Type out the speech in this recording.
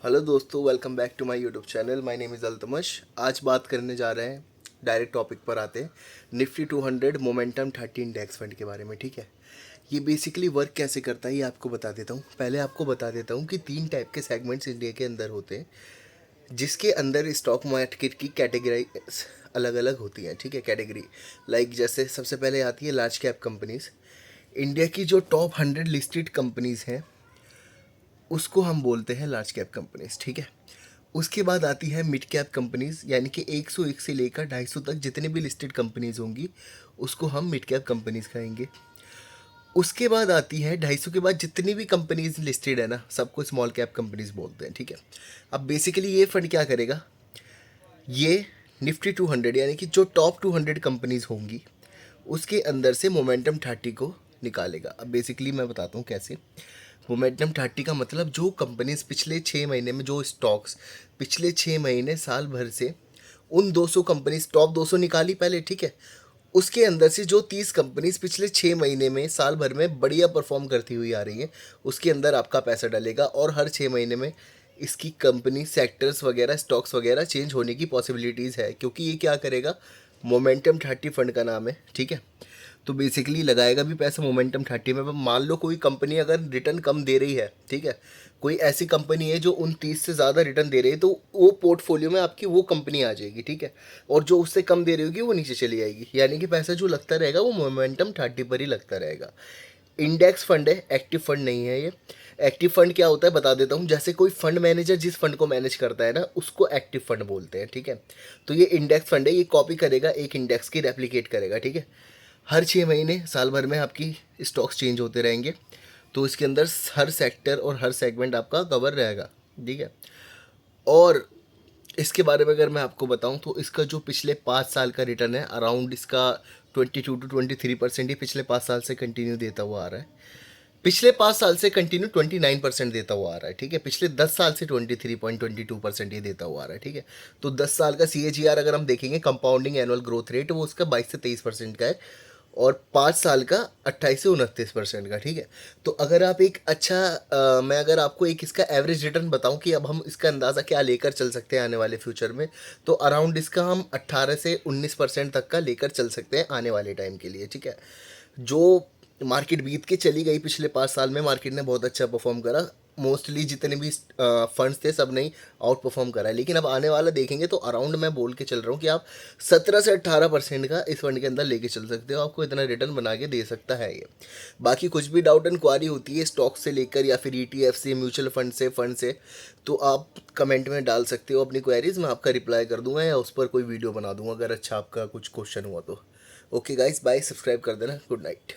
Hello दोस्तों, welcome back to my YouTube channel. My name is Altamash. आज बात करने जा रहे हैं, डायरेक्ट टॉपिक पर आते हैं, निफ्टी 200 मोमेंटम 30 इंडेक्स फंड के बारे में। ठीक है, ये बेसिकली वर्क कैसे करता है ये आपको बता देता हूँ। पहले आपको बता देता हूँ कि 3 टाइप के सेगमेंट्स इंडिया के अंदर होते हैं, जिसके अंदर स्टॉक मार्केट की कैटेगरी अलग अलग होती हैं। ठीक है, कैटेगरी लाइक जैसे सबसे पहले आती है लार्ज कैप कंपनीज़। इंडिया की जो टॉप 100 लिस्टेड कंपनीज़ हैं उसको हम बोलते हैं लार्ज कैप कंपनीज। ठीक है, उसके बाद आती है मिड कैप कंपनीज, यानी कि 101 से लेकर 250 तक जितने भी लिस्टेड कंपनीज होंगी उसको हम मिड कैप कंपनीज कहेंगे। उसके बाद आती है 250 के बाद जितनी भी कंपनीज लिस्टेड है ना, सबको स्मॉल कैप कंपनीज बोलते हैं। ठीक है, अब बेसिकली ये फंड क्या करेगा, ये निफ्टी 200 यानी कि जो टॉप 200 कंपनीज होंगी उसके अंदर से मोमेंटम 30 को निकालेगा। अब बेसिकली मैं बताता हूँ कैसे। मोमेंटम 30 का मतलब जो कंपनीज पिछले 6 महीने में, जो स्टॉक्स पिछले 6 महीने साल भर से उन 200 कंपनीज टॉप 200 निकाली पहले। ठीक है, उसके अंदर से जो 30 कंपनीज पिछले 6 महीने में साल भर में बढ़िया परफॉर्म करती हुई आ रही है उसके अंदर आपका पैसा डलेगा। और हर 6 महीने में इसकी कंपनी सेक्टर्स वगैरह स्टॉक्स वगैरह चेंज होने की पॉसिबिलिटीज़ है, क्योंकि ये क्या करेगा, मोमेंटम 30 फंड का नाम है। ठीक है, तो बेसिकली लगाएगा भी पैसा मोमेंटम 30 में। मान लो कोई कंपनी अगर रिटर्न कम दे रही है, ठीक है, कोई ऐसी कंपनी है जो 29 से ज़्यादा रिटर्न दे रही है, तो वो पोर्टफोलियो में आपकी वो कंपनी आ जाएगी। ठीक है, और जो उससे कम दे रही होगी वो नीचे चली जाएगी, यानी कि पैसा जो लगता रहेगा वो मोमेंटम 30 पर ही लगता रहेगा। इंडेक्स फंड है, एक्टिव फंड नहीं है ये। एक्टिव फंड क्या होता है बता देता हूँ। जैसे कोई फंड मैनेजर जिस फंड को मैनेज करता है ना, उसको एक्टिव फंड बोलते हैं। ठीक है, तो ये इंडेक्स फंड है, ये कॉपी करेगा एक इंडेक्स की, रेप्लिकेट करेगा। ठीक है, हर 6 महीने साल भर में आपकी स्टॉक्स चेंज होते रहेंगे, तो इसके अंदर हर सेक्टर और हर सेगमेंट आपका कवर रहेगा। ठीक है, और इसके बारे में अगर मैं आपको बताऊं तो इसका जो पिछले 5 साल का रिटर्न है अराउंड इसका 22 to 23% ही पिछले 5 साल से कंटिन्यू देता हुआ आ रहा है। पिछले 5 साल से कंटिन्यू 29% देता हुआ आ रहा है। ठीक है, पिछले 10 साल से 23.22% ही देता हुआ आ रहा है। ठीक है, तो 10 साल का CAGR अगर हम देखेंगे, कंपाउंडिंग एनुअल ग्रोथ रेट, वो उसका 22 से 23% का है, और 5 साल का 28 से 29% का। ठीक है, तो अगर आप एक अच्छा मैं अगर आपको एक इसका एवरेज रिटर्न बताऊं कि अब हम इसका अंदाज़ा क्या लेकर चल सकते हैं आने वाले फ्यूचर में, तो अराउंड इसका हम 18 से 19% तक का लेकर चल सकते हैं आने वाले टाइम के लिए। ठीक है, जो मार्केट बीत के चली गई, पिछले 5 साल में मार्केट ने बहुत अच्छा परफॉर्म करा, मोस्टली जितने भी फंड्स थे सब ने आउट परफॉर्म करा है। लेकिन अब आने वाला देखेंगे तो अराउंड मैं बोल के चल रहा हूँ कि आप 17 से 18% का इस फंड के अंदर लेके चल सकते हो, आपको इतना रिटर्न बना के दे सकता है ये। बाकी कुछ भी डाउट एंड क्वारी होती है स्टॉक से लेकर या फिर ETF से, म्यूचुअल फंड से, तो आप कमेंट में डाल सकते हो अपनी क्वेरीज, मैं आपका रिप्लाई कर दूंगा या उस पर कोई वीडियो बना दूंगा अगर अच्छा आपका कुछ क्वेश्चन हुआ तो। ओके गाइस, बाय, सब्सक्राइब कर देना। Good night.